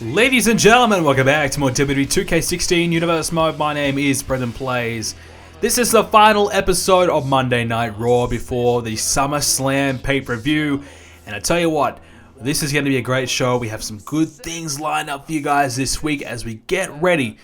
Ladies and gentlemen, welcome back to more WWE 2k16 Universe Mode. My name is BrendenPlayz. This is the final episode of Monday Night Raw before the Summerslam pay-per-view. And I tell you what, this is going to be a great show. We have some good things lined up for you guys this week as we get ready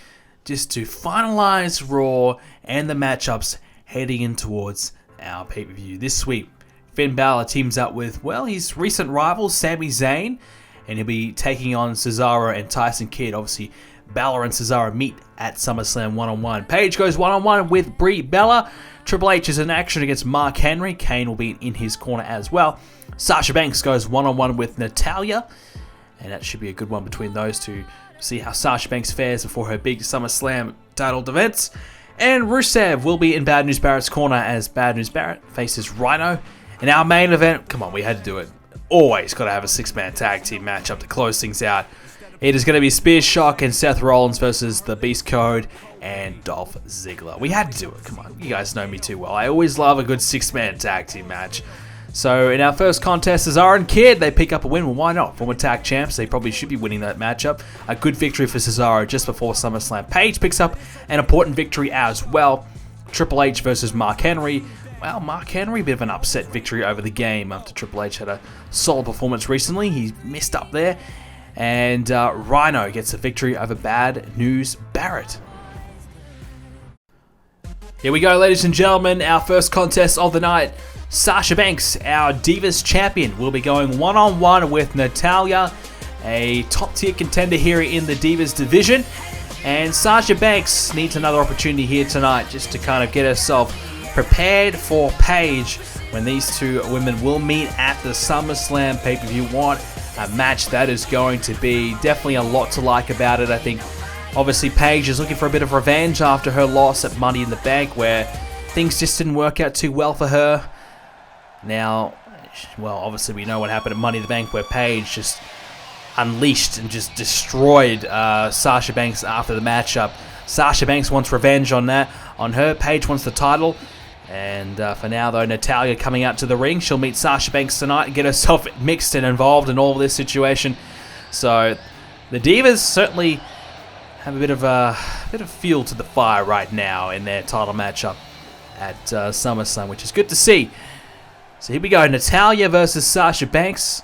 just to finalize Raw and the matchups heading in towards our pay-per-view. This week, Finn Balor teams up with, well, his recent rival, Sami Zayn. And he'll be taking on Cesaro and Tyson Kidd. Obviously, Balor and Cesaro meet at SummerSlam one-on-one. Paige goes one-on-one with Brie Bella. Triple H is in action against Mark Henry. Kane will be in his corner as well. Sasha Banks goes one-on-one with Natalya. And that should be a good one between those two. See how Sasha Banks fares before her big SummerSlam title defense. And Rusev will be in Bad News Barrett's corner as Bad News Barrett faces Rhino. And our main event, come on, we had to do it. Always got to have a six-man tag team matchup to close things out. It is going to be Spear Shock and Seth Rollins versus the Beast Code and Dolph Ziggler. We had to do it. Come on, you guys know me too well. I always love a good six-man tag team match. So in our first contest, Cesaro and Kidd, they pick up a win. Well, why not? Former tag champs, they probably should be winning that matchup. A good victory for Cesaro just before SummerSlam. Paige picks up an important victory as well. Triple H versus Mark Henry. Well, Mark Henry, a bit of an upset victory over the game after Triple H had a solid performance recently. He missed up there. And Rhino gets a victory over Bad News Barrett. Here we go, ladies and gentlemen. Our first contest of the night. Sasha Banks, our Divas champion, will be going one-on-one with Natalya, a top-tier contender here in the Divas division. And Sasha Banks needs another opportunity here tonight just to kind of get herself prepared for Paige when these two women will meet at the SummerSlam pay-per-view. What a match that is going to be. Definitely a lot to like about it. I think obviously Paige is looking for a bit of revenge after her loss at Money in the Bank, where things just didn't work out too well for her. Now, well, obviously we know what happened at Money in the Bank, where Paige just unleashed and just destroyed Sasha Banks after the matchup. Sasha Banks wants revenge on that. On her, Paige wants the title. And for now, though, Natalya coming out to the ring. She'll meet Sasha Banks tonight and get herself mixed and involved in all of this situation. So the Divas certainly have a bit of fuel to the fire right now in their title matchup at SummerSlam, which is good to see. So here we go, Natalya versus Sasha Banks.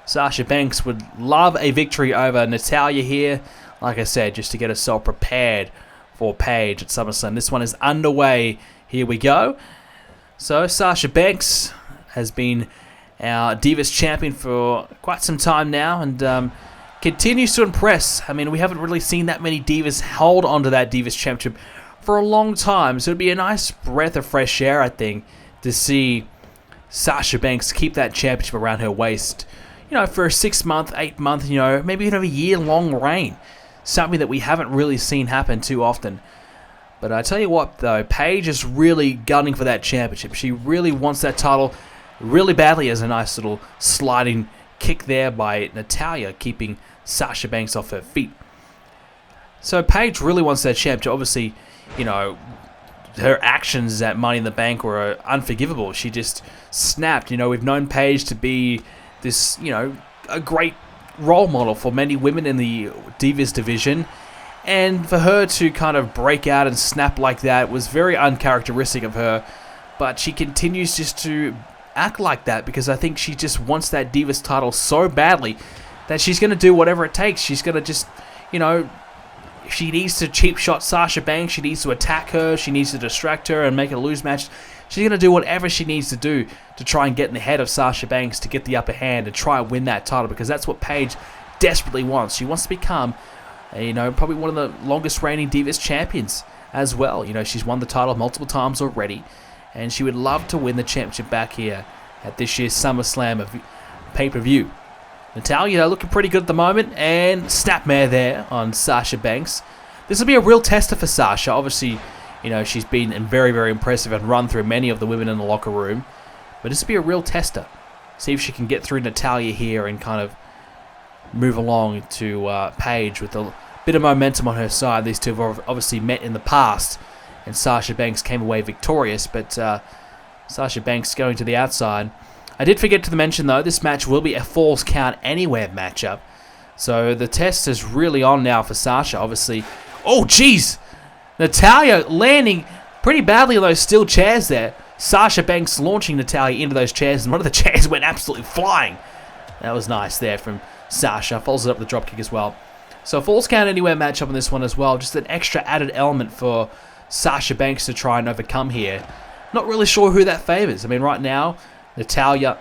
Sasha Banks would love a victory over Natalya here. Like I said, just to get herself prepared for Paige at SummerSlam. This one is underway. Here we go. So Sasha Banks has been our Divas champion for quite some time now and continues to impress. I mean, we haven't really seen that many Divas hold onto that Divas championship for a long time. So it'd be a nice breath of fresh air, I think, to see Sasha Banks keep that championship around her waist, you know, for a 6-month, 8-month, you know, maybe even a year-long reign. Something that we haven't really seen happen too often. But I tell you what, though, Paige is really gunning for that championship. She really wants that title really badly. As a nice little sliding kick there by Natalya, keeping Sasha Banks off her feet. So Paige really wants that championship. Obviously, you know, her actions at Money in the Bank were unforgivable. She just snapped. You know, we've known Paige to be this, you know, a great role model for many women in the Divas division. And for her to kind of break out and snap like that was very uncharacteristic of her. But she continues just to act like that because I think she just wants that Divas title so badly that she's going to do whatever it takes. She's going to just, you know, if she needs to cheap shot Sasha Banks, she needs to attack her, she needs to distract her and make it a lose match. She's going to do whatever she needs to do to try and get in the head of Sasha Banks to get the upper hand and try and win that title, because that's what Paige desperately wants. She wants to become, you know, probably one of the longest reigning Divas champions as well. You know, she's won the title multiple times already, and she would love to win the championship back here at this year's SummerSlam pay-per-view. Natalya looking pretty good at the moment, and snapmare there on Sasha Banks. This will be a real tester for Sasha. Obviously, you know, she's been very, very impressive and run through many of the women in the locker room. But this will be a real tester. See if she can get through Natalya here and kind of move along to Paige with a bit of momentum on her side. These two have obviously met in the past, and Sasha Banks came away victorious, but Sasha Banks going to the outside. I did forget to mention, though, this match will be a Falls Count Anywhere matchup. So the test is really on now for Sasha, obviously. Oh, jeez! Natalya landing pretty badly on those steel chairs there. Sasha Banks launching Natalya into those chairs, and one of the chairs went absolutely flying. That was nice there from Sasha. Follows it up with the dropkick as well. So Falls Count Anywhere matchup on this one as well. Just an extra added element for Sasha Banks to try and overcome here. Not really sure who that favors. I mean, right now, Natalya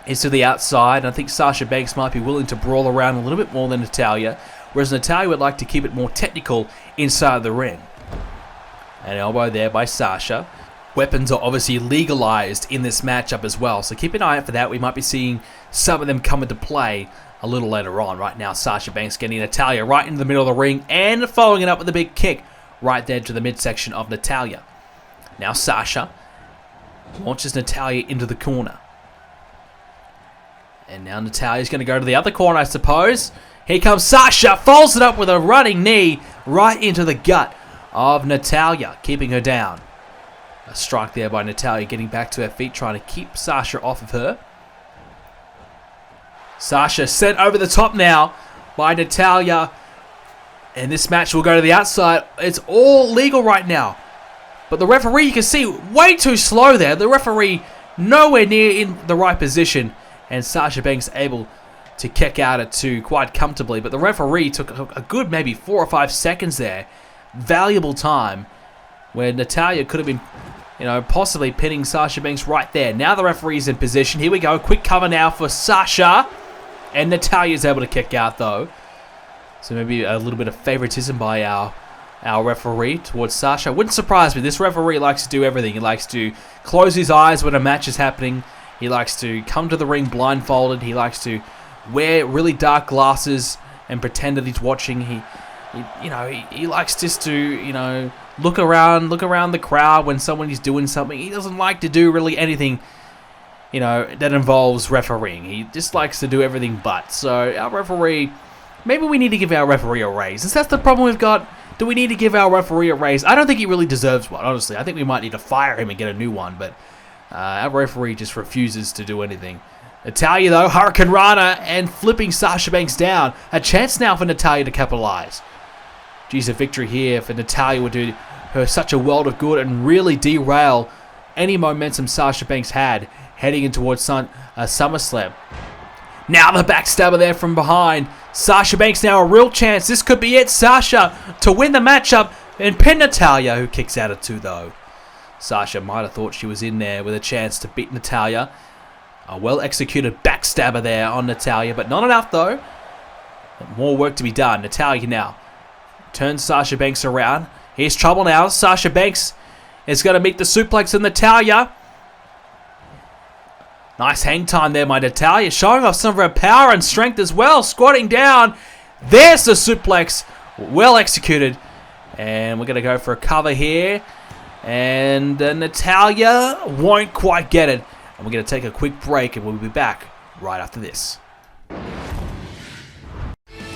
is to the outside. And I think Sasha Banks might be willing to brawl around a little bit more than Natalya, whereas Natalya would like to keep it more technical inside the ring. An elbow there by Sasha. Weapons are obviously legalized in this matchup as well, so keep an eye out for that. We might be seeing some of them come into play a little later on. Right now, Sasha Banks getting Natalya right into the middle of the ring and following it up with a big kick right there to the midsection of Natalya. Now Sasha launches Natalya into the corner. And now Natalya's going to go to the other corner, I suppose. Here comes Sasha, folds it up with a running knee right into the gut of Natalya, keeping her down. A strike there by Natalya, getting back to her feet, trying to keep Sasha off of her. Sasha sent over the top now by Natalya. And this match will go to the outside. It's all legal right now. But the referee, you can see, way too slow there. The referee nowhere near in the right position. And Sasha Banks able to kick out at 2 quite comfortably. But the referee took a good maybe 4 or 5 seconds there. Valuable time. Where Natalya could have been, possibly pinning Sasha Banks right there. Now the referee's in position. Here we go. Quick cover now for Sasha. And Natalya's able to kick out though. So maybe a little bit of favoritism by our referee towards Sasha. Wouldn't surprise me. This referee likes to do everything. He likes to close his eyes when a match is happening. He likes to come to the ring blindfolded. He likes to wear really dark glasses and pretend that he's watching. He likes just to, look around the crowd when someone is doing something. He doesn't like to do really anything, that involves refereeing. He just likes to do everything but. So our referee, maybe we need to give our referee a raise. Is that the problem we've got? Do we need to give our referee a raise? I don't think he really deserves one, honestly. I think we might need to fire him and get a new one, but our referee just refuses to do anything. Natalya, though, Hurricane Rana and flipping Sasha Banks down. A chance now for Natalya to capitalize. Geez, a victory here for Natalya would do her such a world of good and really derail any momentum Sasha Banks had heading in towards SummerSlam. Now the backstabber there from behind. Sasha Banks now a real chance. This could be it. Sasha to win the matchup and pin Natalya, who kicks out at 2 though. Sasha might have thought she was in there with a chance to beat Natalya. A well-executed backstabber there on Natalya, but not enough though. More work to be done. Natalya now turns Sasha Banks around. Here's trouble now. Sasha Banks is going to meet the suplex of Natalya. Nice hang time there by Natalya, showing off some of her power and strength as well. Squatting down. There's the suplex. Well executed. And we're going to go for a cover here. And Natalya won't quite get it. And we're going to take a quick break and we'll be back right after this.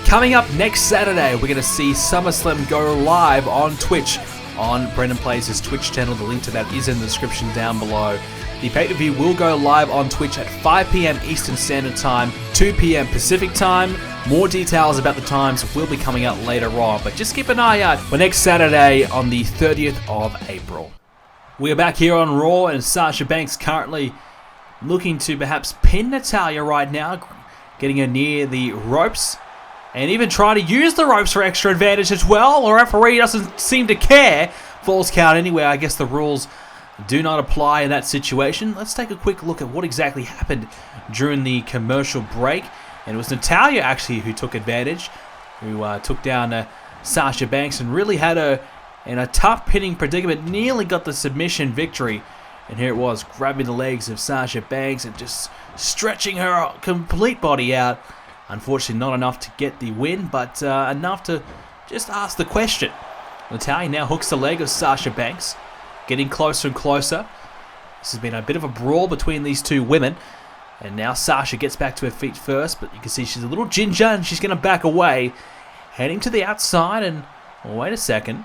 Coming up next Saturday, we're going to see SummerSlam go live on Twitch on BrendenPlayz' Twitch channel. The link to that is in the description down below. The pay-per-view will go live on Twitch at 5 p.m. Eastern Standard Time, 2 p.m. Pacific Time. More details about the times will be coming out later on, but just keep an eye out for next Saturday on the 30th of April. We are back here on Raw, and Sasha Banks currently looking to perhaps pin Natalya right now, getting her near the ropes, and even trying to use the ropes for extra advantage as well. The referee doesn't seem to care. Falls count anywhere. I guess the rules do not apply in that situation. Let's take a quick look at what exactly happened during the commercial break. And it was Natalya actually who took advantage, who took down Sasha Banks and really had her in a tough pinning predicament. Nearly got the submission victory. And here it was, grabbing the legs of Sasha Banks and just stretching her complete body out. Unfortunately, not enough to get the win, but enough to just ask the question. Natalya now hooks the leg of Sasha Banks, getting closer and closer. This has been a bit of a brawl between these two women. And now Sasha gets back to her feet first, but you can see she's a little ginger and she's going to back away. Heading to the outside and, oh, wait a second.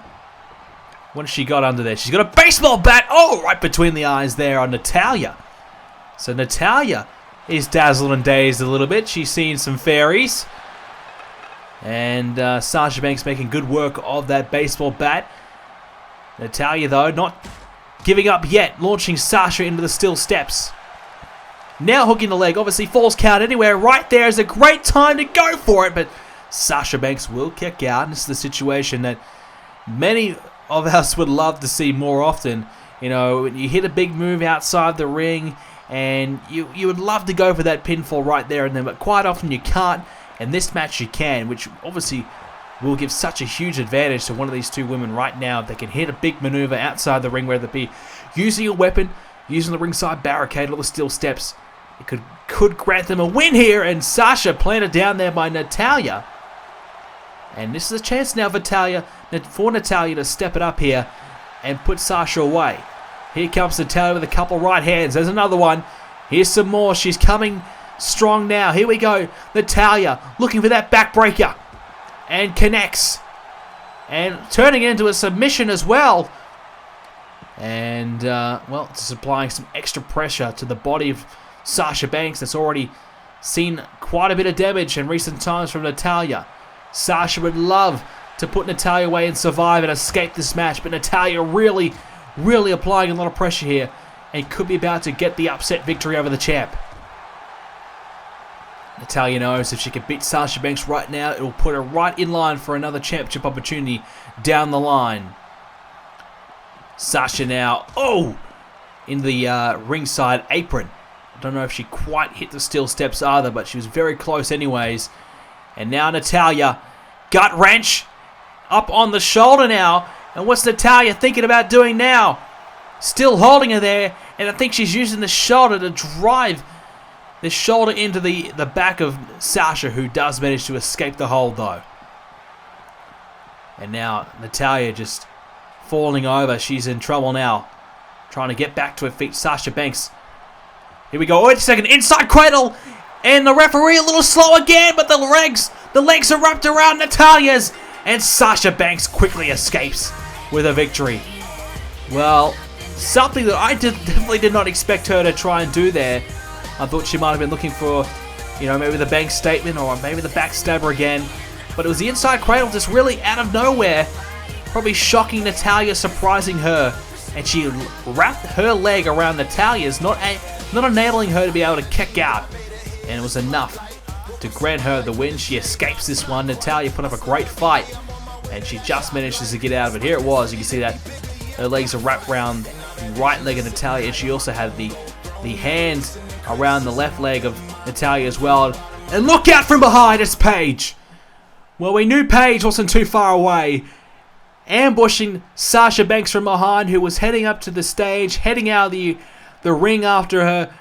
What has she got under there? She's got a baseball bat, oh, right between the eyes there on Natalya. So Natalya is dazzled and dazed a little bit. She's seen some fairies. And Sasha Banks making good work of that baseball bat. Natalya, though, not giving up yet, launching Sasha into the steel steps. Now hooking the leg, obviously falls count anywhere. Right there is a great time to go for it, but Sasha Banks will kick out. And this is the situation that many of us would love to see more often. You know, when you hit a big move outside the ring, and you would love to go for that pinfall right there and then, but quite often you can't. And this match you can, which obviously will give such a huge advantage to one of these two women right now. If they can hit a big maneuver outside the ring, whether it be using a weapon, using the ringside barricade or the steel steps, it could grant them a win here. And Sasha planted down there by Natalya. And this is a chance now for Natalya to step it up here and put Sasha away. Here comes Natalya with a couple right hands. There's another one. Here's some more. She's coming strong now. Here we go. Natalya looking for that backbreaker. And connects. And turning it into a submission as well. And, well, just applying some extra pressure to the body of Sasha Banks that's already seen quite a bit of damage in recent times from Natalya. Sasha would love to put Natalya away and survive and escape this match, but Natalya really applying a lot of pressure here and could be about to get the upset victory over the champ. Natalya knows if she can beat Sasha Banks right now, it will put her right in line for another championship opportunity down the line. Sasha now, in the ringside apron. I don't know if she quite hit the steel steps either, but she was very close anyways. And now Natalya, gut wrench, up on the shoulder now. And what's Natalya thinking about doing now? Still holding her there, and I think she's using the shoulder to drive the shoulder into the back of Sasha, who does manage to escape the hold though. And now Natalya just falling over. She's in trouble now. Trying to get back to her feet. Sasha Banks. Here we go. Wait a second. Inside cradle. And the referee a little slow again, but the legs are wrapped around Natalya's. And Sasha Banks quickly escapes with a victory. Well, something that I definitely did not expect her to try and do there. I thought she might have been looking for, maybe the Banks statement or maybe the backstabber again. But it was the inside cradle just really out of nowhere. Probably shocking Natalya, surprising her. And she wrapped her leg around Natalya's, not enabling her to be able to kick out. And it was enough to grant her the win. She escapes this one. Natalya put up a great fight. And she just manages to get out of it. Here it was. You can see that her legs are wrapped around the right leg of Natalya. And she also had the hand around the left leg of Natalya as well. And look out from behind, it's Paige. Well, we knew Paige wasn't too far away. Ambushing Sasha Banks from behind, who was heading up to the stage, heading out of the ring after her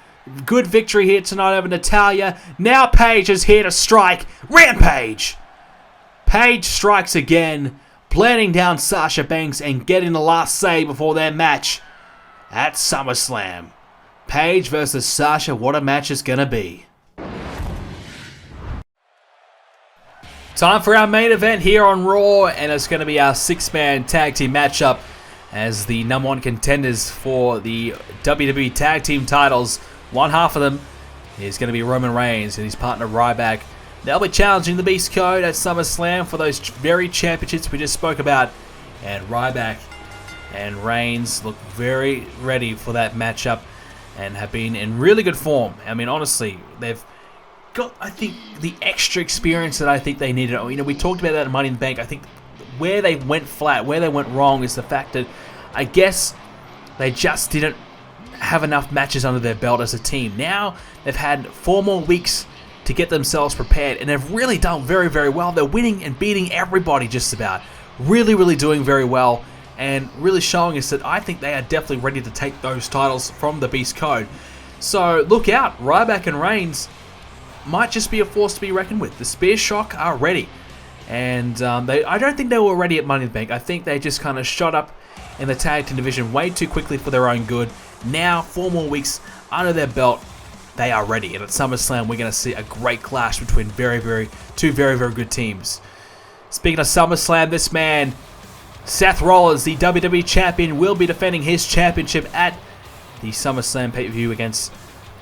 good victory here tonight over Natalya. Now Paige is here to strike. Rampage! Paige strikes again, planting down Sasha Banks and getting the last say before their match at SummerSlam. Paige versus Sasha, what a match it's going to be. Time for our main event here on Raw, and it's going to be our 6-man tag team matchup as the #1 contenders for the WWE tag team titles. One half of them is going to be Roman Reigns and his partner Ryback. They'll be challenging the Beast Code at SummerSlam for those very championships we just spoke about. And Ryback and Reigns look very ready for that matchup and have been in really good form. I mean, honestly, they've got, I think, the extra experience that I think they needed. We talked about that in Money in the Bank. I think where they went flat, where they went wrong is the fact that I guess they just didn't have enough matches under their belt as a team. Now they've had 4 more weeks to get themselves prepared, and they've really done very, very well. They're winning and beating everybody just about. Really doing very well, and really showing us that I think they are definitely ready to take those titles from the Beast Code. So look out, Ryback and Reigns might just be a force to be reckoned with. The Spear Shock are ready, and I don't think they were ready at Money in the Bank. I think they just kind of shot up in the tag team division way too quickly for their own good. Now, 4 more weeks under their belt, they are ready. And at SummerSlam, we're going to see a great clash between two very good teams. Speaking of SummerSlam, this man, Seth Rollins, the WWE Champion, will be defending his championship at the SummerSlam pay-per-view against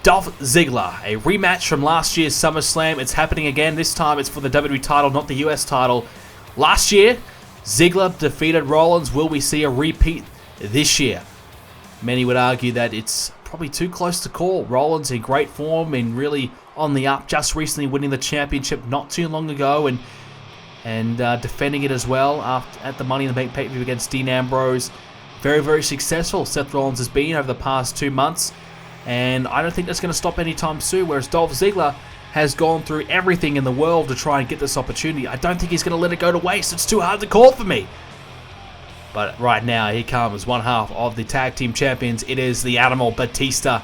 Dolph Ziggler, a rematch from last year's SummerSlam. It's happening again. This time it's for the WWE title, not the US title. Last year, Ziggler defeated Rollins. Will we see a repeat this year? Many would argue that it's probably too close to call. Rollins in great form and really on the up, just recently winning the championship not too long ago and defending it as well at the Money in the Bank pay-per-view against Dean Ambrose. Very, very successful Seth Rollins has been over the past 2 months, and I don't think that's going to stop anytime soon, whereas Dolph Ziggler has gone through everything in the world to try and get this opportunity. I don't think he's going to let it go to waste. It's too hard to call for me. But right now, here comes one half of the tag team champions. It is the Animal Batista,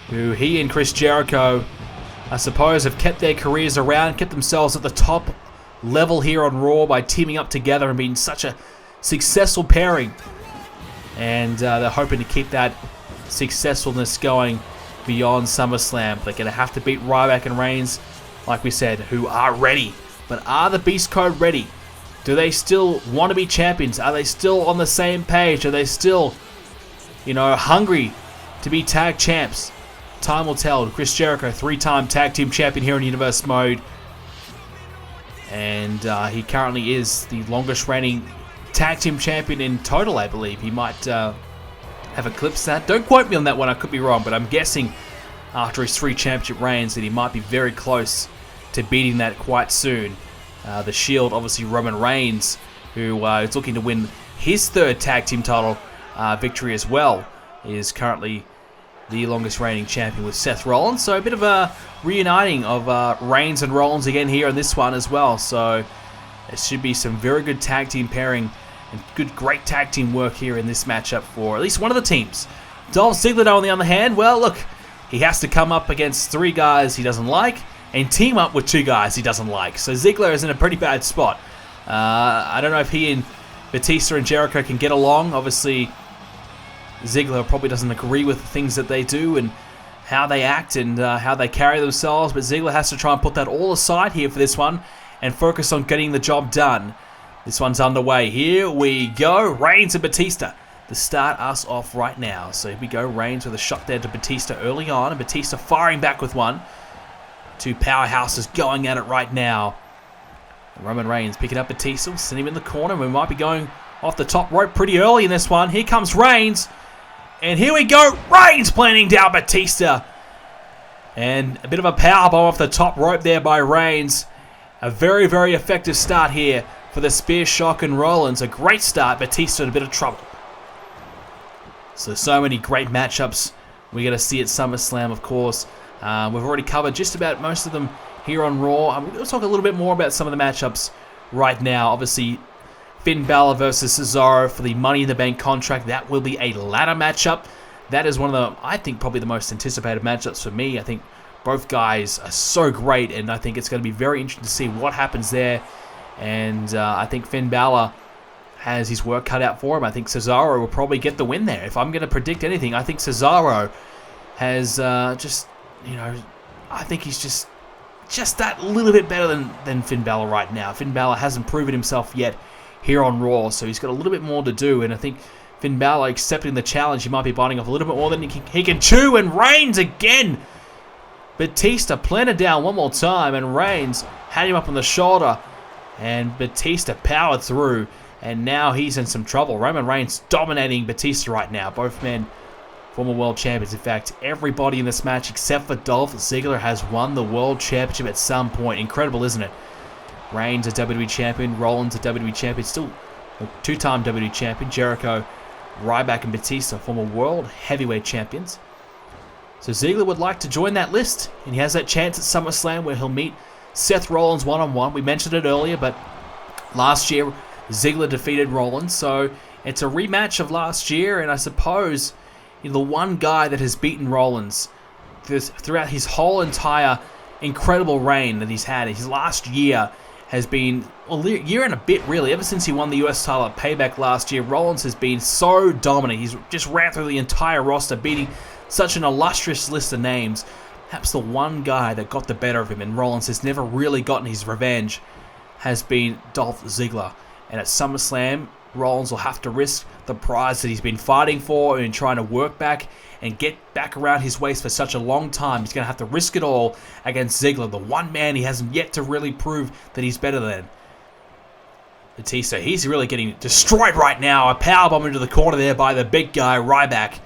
who he and Chris Jericho, I suppose, have kept their careers around, kept themselves at the top level here on Raw by teaming up together and being such a successful pairing. And they're hoping to keep that successfulness going beyond SummerSlam. They're going to have to beat Ryback and Reigns, like we said, who are ready. But are the Beast Code ready? Do they still want to be champions? Are they still on the same page? Are they still, hungry to be tag champs? Time will tell. Chris Jericho, 3-time tag team champion here in Universe Mode. And he currently is the longest reigning tag team champion in total, I believe. He might have eclipsed that. Don't quote me on that one, I could be wrong, but I'm guessing after his 3 championship reigns that he might be very close to beating that quite soon. The Shield, obviously Roman Reigns, who is looking to win his 3rd tag team title victory as well, is currently the longest reigning champion with Seth Rollins. So a bit of a reuniting of Reigns and Rollins again here in this one as well. So there should be some very good tag team pairing and great tag team work here in this matchup for at least one of the teams. Dolph Ziggler, on the other hand, well, look, he has to come up against 3 guys he doesn't like and team up with 2 guys he doesn't like. So Ziggler is in a pretty bad spot. I don't know if he and Batista and Jericho can get along. Obviously, Ziggler probably doesn't agree with the things that they do and how they act and how they carry themselves, but Ziggler has to try and put that all aside here for this one and focus on getting the job done. This one's underway. Here we go. Reigns and Batista to start us off right now. So here we go. Reigns with a shot there to Batista early on, and Batista firing back with one. 2 powerhouses going at it right now. Roman Reigns picking up Batista, sending him in the corner. We might be going off the top rope pretty early in this one. Here comes Reigns. And here we go. Reigns planting down Batista. And a bit of a powerbomb off the top rope there by Reigns. A very, very effective start here for the Spear Shock and Rollins. A great start. Batista in a bit of trouble. So many great matchups we're going to see at SummerSlam, of course. We've already covered just about most of them here on Raw. We're going to talk a little bit more about some of the matchups right now. Obviously, Finn Balor versus Cesaro for the Money in the Bank contract. That will be a ladder matchup. That is one of the, I think, probably the most anticipated matchups for me. I think both guys are so great, and I think it's going to be very interesting to see what happens there. And I think Finn Balor has his work cut out for him. I think Cesaro will probably get the win there. If I'm going to predict anything, I think Cesaro has I think he's just that little bit better than Finn Balor right now. Finn Balor hasn't proven himself yet here on Raw, so he's got a little bit more to do, and I think Finn Balor accepting the challenge, he might be biting off a little bit more than he can chew, and Reigns again. Batista planted down one more time, and Reigns had him up on the shoulder, and Batista powered through, and now he's in some trouble. Roman Reigns dominating Batista right now. Both men former world champions. In fact, everybody in this match except for Dolph Ziggler has won the world championship at some point. Incredible, isn't it? Reigns a WWE champion, Rollins a WWE champion, still a 2-time WWE champion. Jericho, Ryback, and Batista, former world heavyweight champions. So Ziggler would like to join that list, and he has that chance at SummerSlam where he'll meet Seth Rollins one-on-one. We mentioned it earlier, but last year Ziggler defeated Rollins, so it's a rematch of last year, and I suppose the one guy that has beaten Rollins throughout his whole entire incredible reign that he's had. His last year has been, well, year and a bit really, ever since he won the US title at Payback last year. Rollins has been so dominant. He's just ran through the entire roster, beating such an illustrious list of names. Perhaps the one guy that got the better of him, and Rollins has never really gotten his revenge, has been Dolph Ziggler. And at SummerSlam, Rollins will have to risk the prize that he's been fighting for and trying to work back and get back around his waist for such a long time. He's going to have to risk it all against Ziggler, the one man he hasn't yet to really prove that he's better than. Batista, he's really getting destroyed right now. A powerbomb into the corner there by the big guy, Ryback.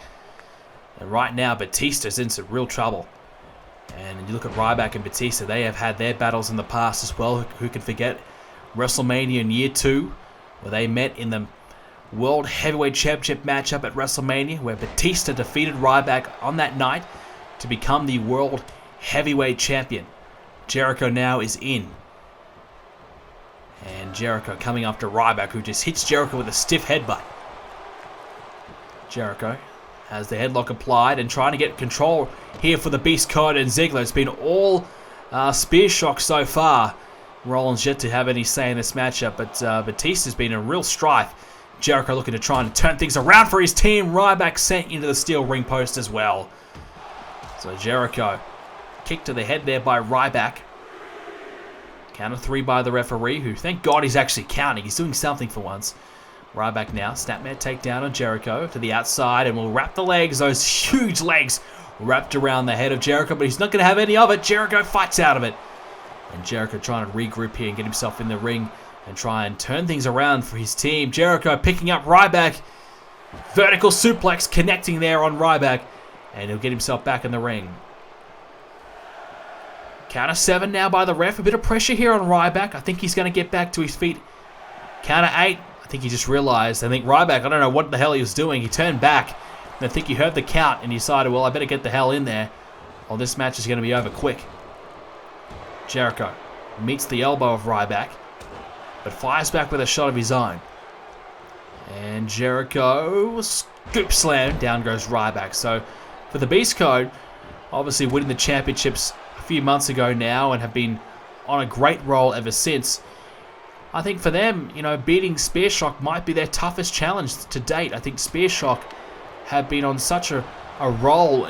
And right now, Batista's in some real trouble. And you look at Ryback and Batista, they have had their battles in the past as well. Who can forget WrestleMania in year 2, where they met in the World Heavyweight Championship matchup at WrestleMania, where Batista defeated Ryback on that night to become the World Heavyweight Champion. Jericho now is in. And Jericho coming after Ryback, who just hits Jericho with a stiff headbutt. Jericho has the headlock applied and trying to get control here for the Beast Code and Ziggler. It's been all Spear Shock so far. Rollins yet to have any say in this matchup, but Batista's been a real strife. Jericho looking to try and turn things around for his team. Ryback sent into the steel ring post as well. So Jericho, kick to the head there by Ryback. Count of 3 by the referee, who thank God he's actually counting. He's doing something for once. Ryback now, snapmare takedown on Jericho to the outside, and will wrap the legs, those huge legs wrapped around the head of Jericho, but he's not going to have any of it. Jericho fights out of it. And Jericho trying to regroup here and get himself in the ring and try and turn things around for his team. Jericho picking up Ryback. Vertical suplex connecting there on Ryback, and he'll get himself back in the ring. Count of 7 now by the ref. A bit of pressure here on Ryback. I think he's going to get back to his feet. Count of 8. I think he just realized. I think Ryback, I don't know what the hell he was doing. He turned back, and I think he heard the count and decided, well, I better get the hell in there, or this match is going to be over quick. Jericho meets the elbow of Ryback, but fires back with a shot of his own. And Jericho scoop slam. Down goes Ryback. So for the Beast Code, obviously winning the championships a few months ago now and have been on a great roll ever since. I think for them, beating Spear Shock might be their toughest challenge to date. I think Spear Shock have been on such a roll,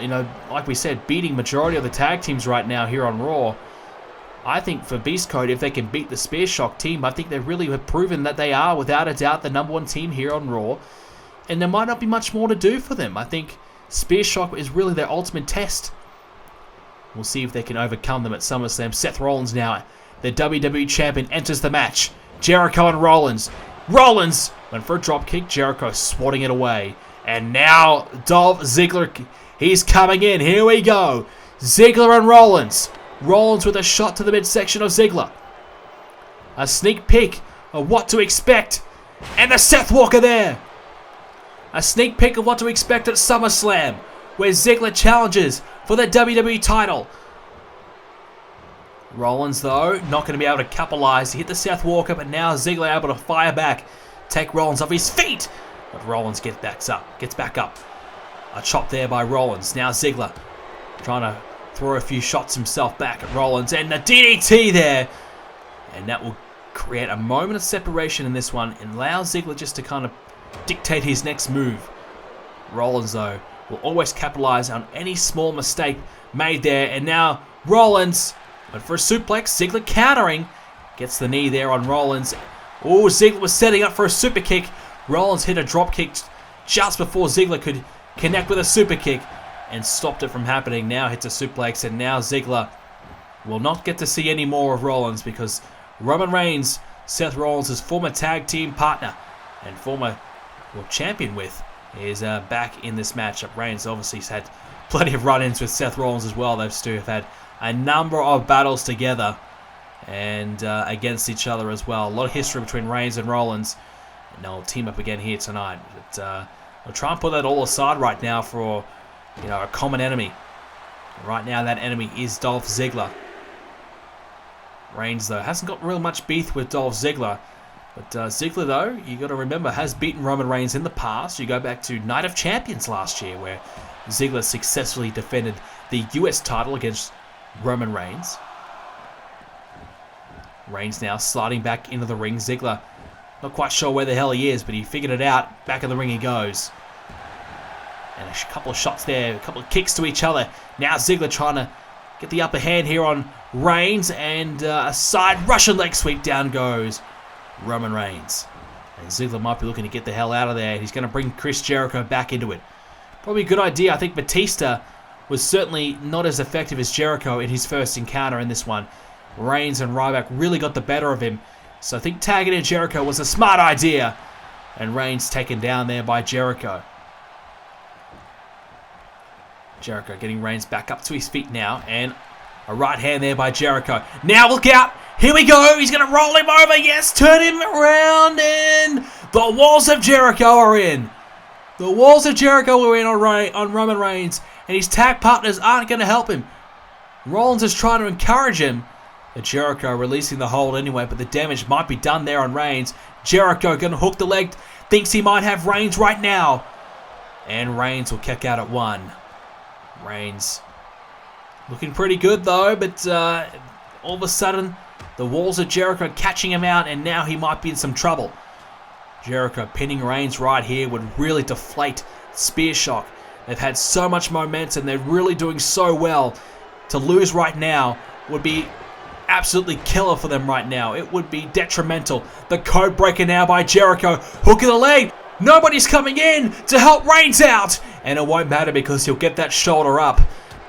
like we said, beating majority of the tag teams right now here on Raw. I think for Beast Code, if they can beat the Spear Shock team, I think they really have proven that they are, without a doubt, the #1 team here on Raw. And there might not be much more to do for them. I think Spear Shock is really their ultimate test. We'll see if they can overcome them at SummerSlam. Seth Rollins now, the WWE Champion, enters the match. Jericho and Rollins. Rollins went for a dropkick. Jericho swatting it away. And now Dolph Ziggler, he's coming in. Here we go. Ziggler and Rollins. Rollins with a shot to the midsection of Ziggler. A sneak peek of what to expect. And the Seth Walker there. A sneak peek of what to expect at SummerSlam, where Ziggler challenges for the WWE title. Rollins, though, not going to be able to capitalize. He hit the Seth Walker, but now Ziggler able to fire back. Take Rollins off his feet. But Rollins gets back up. A chop there by Rollins. Now Ziggler trying to throw a few shots himself back at Rollins. And the DDT there. And that will create a moment of separation in this one and allow Ziggler just to kind of dictate his next move. Rollins, though, will always capitalize on any small mistake made there. And now Rollins went for a suplex. Ziggler countering. Gets the knee there on Rollins. Oh, Ziggler was setting up for a super kick. Rollins hit a drop kick just before Ziggler could connect with a super kick and stopped it from happening. Now hits a suplex, and now Ziggler will not get to see any more of Rollins because Roman Reigns, Seth Rollins' former tag team partner and former champion with, is back in this matchup. Reigns obviously has had plenty of run-ins with Seth Rollins as well. Those two have had a number of battles together and against each other as well. A lot of history between Reigns and Rollins. And they'll team up again here tonight. But we'll try and put that all aside right now for a common enemy. And right now that enemy is Dolph Ziggler. Reigns, though, hasn't got real much beef with Dolph Ziggler. But Ziggler, though, you got to remember, has beaten Roman Reigns in the past. You go back to Night of Champions last year, where Ziggler successfully defended the US title against Roman Reigns. Reigns now sliding back into the ring. Ziggler, not quite sure where the hell he is, but he figured it out. Back in the ring he goes. And a couple of shots there, a couple of kicks to each other. Now Ziggler trying to get the upper hand here on Reigns, and a side Russian leg sweep. Down goes Roman Reigns. And Ziggler might be looking to get the hell out of there. He's going to bring Chris Jericho back into it. Probably a good idea. I think Batista was certainly not as effective as Jericho in his first encounter in this one. Reigns and Ryback really got the better of him. So I think tagging in Jericho was a smart idea. And Reigns taken down there by Jericho. Jericho getting Reigns back up to his feet now. And a right hand there by Jericho. Now look out. Here we go. He's going to roll him over. Yes, turn him around. And the walls of Jericho are in. The walls of Jericho are in on Roman Reigns. And his tag partners aren't going to help him. Rollins is trying to encourage him. But Jericho releasing the hold anyway. But the damage might be done there on Reigns. Jericho going to hook the leg. Thinks he might have Reigns right now. And Reigns will kick out at 1. Reigns looking pretty good though. But all of a sudden, the walls of Jericho catching him out. And now he might be in some trouble. Jericho pinning Reigns right here would really deflate Spear Shock. They've had so much momentum. They're really doing so well. To lose right now would be absolutely killer for them right now. It would be detrimental. The code breaker now by Jericho. Hook of the leg. Nobody's coming in to help Reigns out. And it won't matter because he'll get that shoulder up.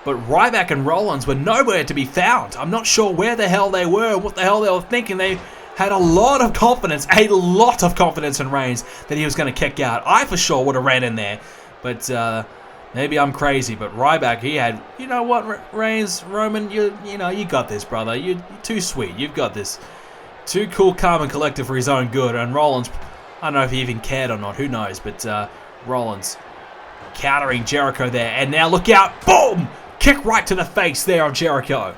But Ryback and Rollins were nowhere to be found. I'm not sure where the hell they were, what the hell they were thinking. They had a lot of confidence in Reigns that he was going to kick out. I for sure would have ran in there. But maybe I'm crazy, but Ryback, he had, you know what, Reigns, Roman, you got this, brother. You're too sweet. You've got this. Too cool, calm, and collected for his own good. And Rollins, I don't know if he even cared or not. Who knows? But Rollins countering Jericho there. And now look out. Boom! Kick right to the face there on Jericho.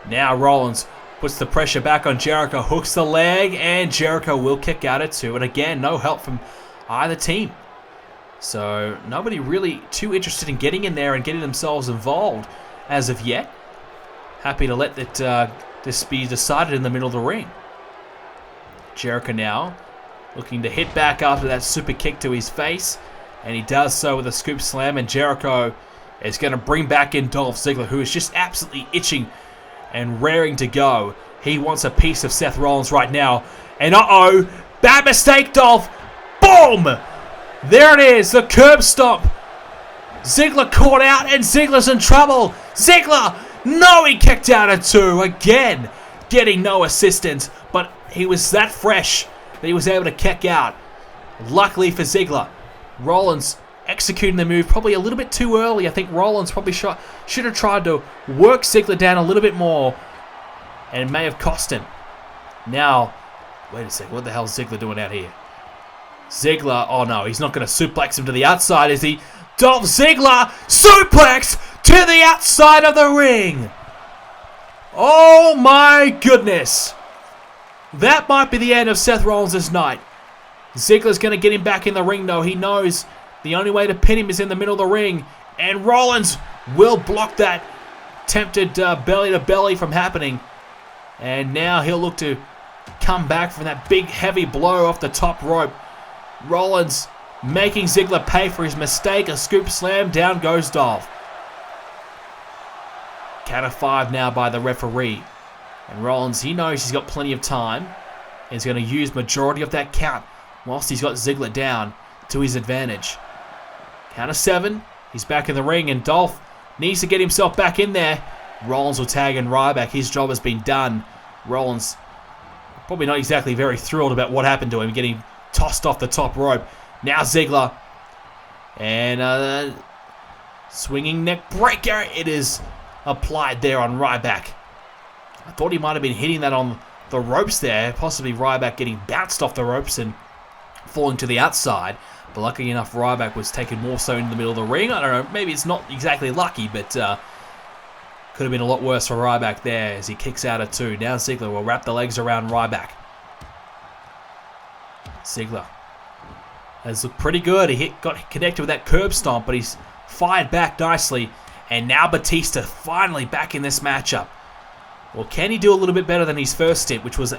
Now Rollins puts the pressure back on Jericho. Hooks the leg. And Jericho will kick out at 2. And again, no help from either team. So nobody really too interested in getting in there and getting themselves involved as of yet. Happy to let this be decided in the middle of the ring. Jericho now looking to hit back after that super kick to his face. And he does so with a scoop slam. And Jericho is going to bring back in Dolph Ziggler, who is just absolutely itching and raring to go. He wants a piece of Seth Rollins right now. And uh-oh, bad mistake, Dolph. Boom! There it is, the curb stomp. Ziggler caught out and Ziggler's in trouble. Ziggler, no, he kicked out at 2. Again, getting no assistance. But he was that fresh that he was able to kick out. Luckily for Ziggler, Rollins executing the move probably a little bit too early. I think Rollins probably should have tried to work Ziggler down a little bit more. And it may have cost him. Now, wait a second, what the hell is Ziggler doing out here? Ziggler, oh no, he's not going to suplex him to the outside, is he? Dolph Ziggler, suplex to the outside of the ring. Oh my goodness. That might be the end of Seth Rollins' night. Ziggler's going to get him back in the ring though. He knows the only way to pin him is in the middle of the ring. And Rollins will block that tempted belly to belly from happening. And now he'll look to come back from that big heavy blow off the top rope. Rollins making Ziggler pay for his mistake. A scoop slam. Down goes Dolph. Count of 5 now by the referee. And Rollins, he knows he's got plenty of time. He's going to use majority of that count whilst he's got Ziggler down to his advantage. Count of 7. He's back in the ring and Dolph needs to get himself back in there. Rollins will tag in Ryback. His job has been done. Rollins probably not exactly very thrilled about what happened to him, getting tossed off the top rope. Now Ziggler. And swinging neck breaker. It is applied there on Ryback. I thought he might have been hitting that on the ropes there. Possibly Ryback getting bounced off the ropes and falling to the outside. But luckily enough, Ryback was taken more so in the middle of the ring. I don't know. Maybe it's not exactly lucky, but could have been a lot worse for Ryback there as he kicks out at 2. Now Ziggler will wrap the legs around Ryback. Ziggler has looked pretty good. He got connected with that curb stomp, but he's fired back nicely. And now Batista finally back in this matchup. Well, can he do a little bit better than his first stint, which was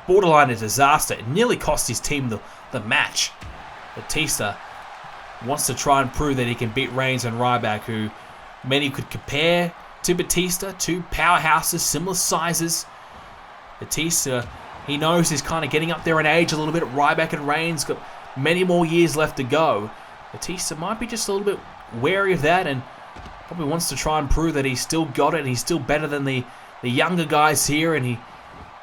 borderline a disaster? It nearly cost his team the match. Batista wants to try and prove that he can beat Reigns and Ryback, who many could compare to Batista. Two powerhouses, similar sizes. Batista He knows he's kind of getting up there in age a little bit. Ryback and Reigns got many more years left to go. Batista might be just a little bit wary of that and probably wants to try and prove that he's still got it and he's still better than the younger guys here, and he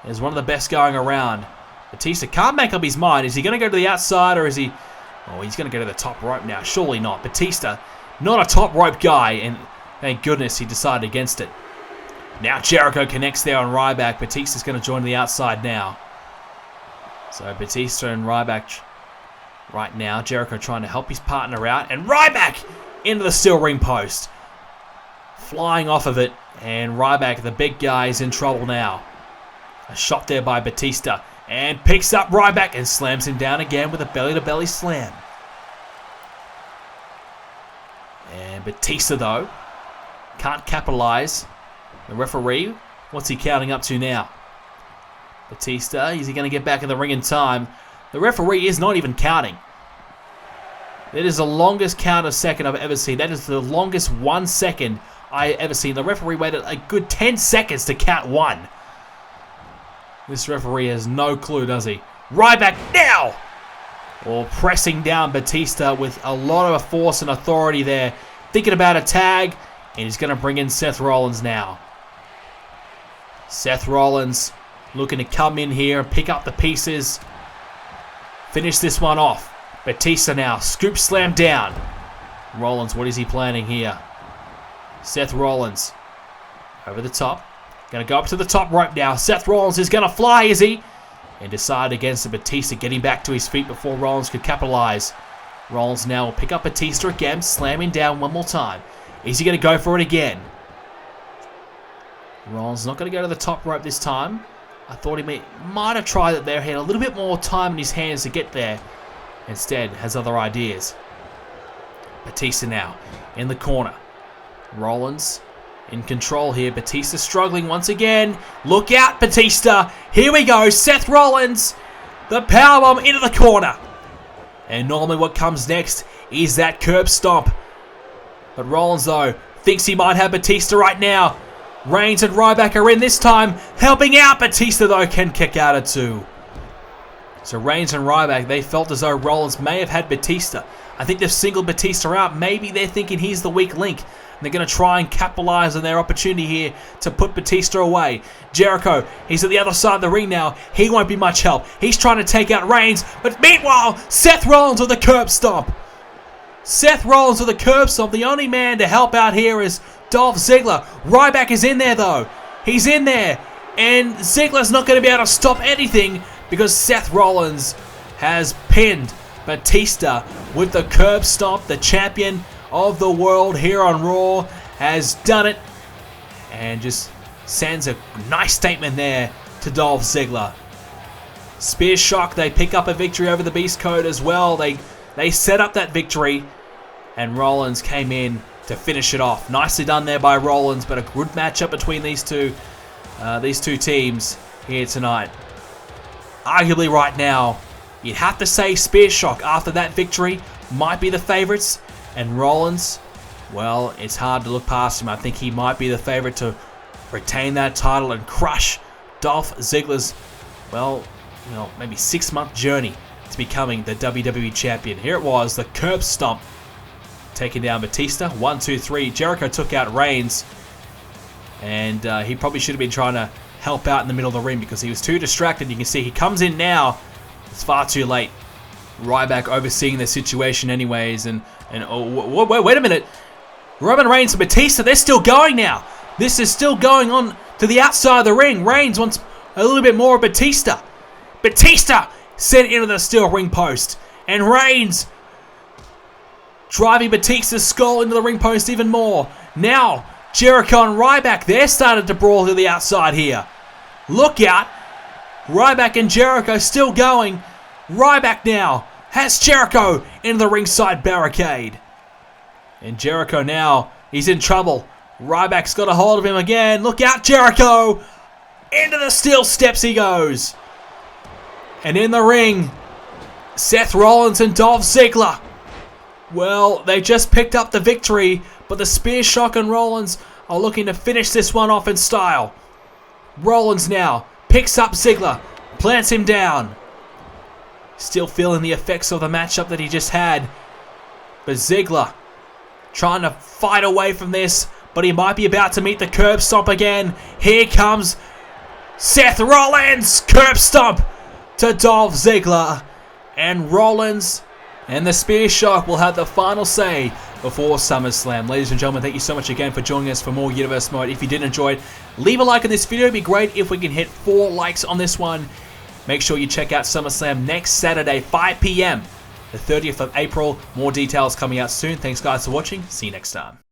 is one of the best going around. Batista can't make up his mind. Is he going to go to the outside, or is he... Oh, he's going to go to the top rope now. Surely not. Batista, not a top rope guy, and thank goodness he decided against it. Now Jericho connects there on Ryback. Batista's going to join the outside now. So Batista and Ryback right now. Jericho trying to help his partner out, and Ryback into the steel ring post. Flying off of it, and Ryback, the big guy, is in trouble now. A shot there by Batista, and picks up Ryback and slams him down again with a belly-to-belly slam. And Batista, though, can't capitalize. The referee, what's he counting up to now? Batista, is he going to get back in the ring in time? The referee is not even counting. That is the longest count of second I've ever seen. That is the longest 1 second I ever seen. The referee waited a good 10 seconds to count one. This referee has no clue, does he? Ryback now! Or pressing down Batista with a lot of force and authority there. Thinking about a tag, and he's going to bring in Seth Rollins now. Seth Rollins looking to come in here and pick up the pieces. Finish this one off. Batista now, scoop slam down. Rollins, what is he planning here? Seth Rollins over the top. Going to go up to the top rope now. Seth Rollins is going to fly, is he? And decide against the Batista, getting back to his feet before Rollins could capitalize. Rollins now will pick up Batista again, slamming down one more time. Is he going to go for it again? Rollins not going to go to the top rope this time. I thought he might have tried it there. He had a little bit more time in his hands to get there. Instead, has other ideas. Batista now in the corner. Rollins in control here. Batista struggling once again. Look out, Batista. Here we go. Seth Rollins. The powerbomb into the corner. And normally what comes next is that curb stomp. But Rollins, though, thinks he might have Batista right now. Reigns and Ryback are in this time, helping out. Batista, though, can kick out at two. So Reigns and Ryback, they felt as though Rollins may have had Batista. I think they've singled Batista out. Maybe they're thinking he's the weak link. And they're going to try and capitalize on their opportunity here to put Batista away. Jericho, he's at the other side of the ring now. He won't be much help. He's trying to take out Reigns. But meanwhile, Seth Rollins with a curb stomp. Seth Rollins with a curb stomp. The only man to help out here is Dolph Ziggler. Ryback is in there, though. He's in there. And Ziggler's not going to be able to stop anything because Seth Rollins has pinned Batista with the curb stomp. The champion of the world here on Raw has done it. And just sends a nice statement there to Dolph Ziggler. Spear Shock, they pick up a victory over the Beast Code as well. They set up that victory. And Rollins came in to finish it off. Nicely done there by Rollins, but a good matchup between these two teams here tonight. Arguably right now, you'd have to say Spear Shock after that victory might be the favorites, and Rollins, well, it's hard to look past him. I think he might be the favorite to retain that title and crush Dolph Ziggler's, well, maybe 6-month journey to becoming the WWE champion. Here it was, the curb stomp. Taking down Batista. 1, 2, 3. Jericho took out Reigns. And he probably should have been trying to help out in the middle of the ring because he was too distracted. You can see he comes in now. It's far too late. Ryback overseeing the situation anyways. And oh, wait a minute. Roman Reigns and Batista, they're still going now. This is still going on to the outside of the ring. Reigns wants a little bit more of Batista. Batista sent into the steel ring post. And Reigns driving Batista's skull into the ring post even more. Now, Jericho and Ryback, they're starting to brawl to the outside here. Look out. Ryback and Jericho still going. Ryback now has Jericho into the ringside barricade. And Jericho now, he's in trouble. Ryback's got a hold of him again. Look out, Jericho. Into the steel steps he goes. And in the ring, Seth Rollins and Dolph Ziggler. Well, they just picked up the victory, but the Spear Shock and Rollins are looking to finish this one off in style. Rollins now picks up Ziggler, Plants him down. Still feeling the effects of the matchup that he just had. But Ziggler trying to fight away from this, but he might be about to meet the curb stomp again. Here comes Seth Rollins. Curb stomp to Dolph Ziggler. And Rollins and the Spear Shock will have the final say before SummerSlam. Ladies and gentlemen, thank you so much again for joining us for more Universe Mode. If you did enjoy it, leave a like on this video. It'd be great if we can hit 4 likes on this one. Make sure you check out SummerSlam next Saturday, 5 PM, the 30th of April. More details coming out soon. Thanks guys for watching. See you next time.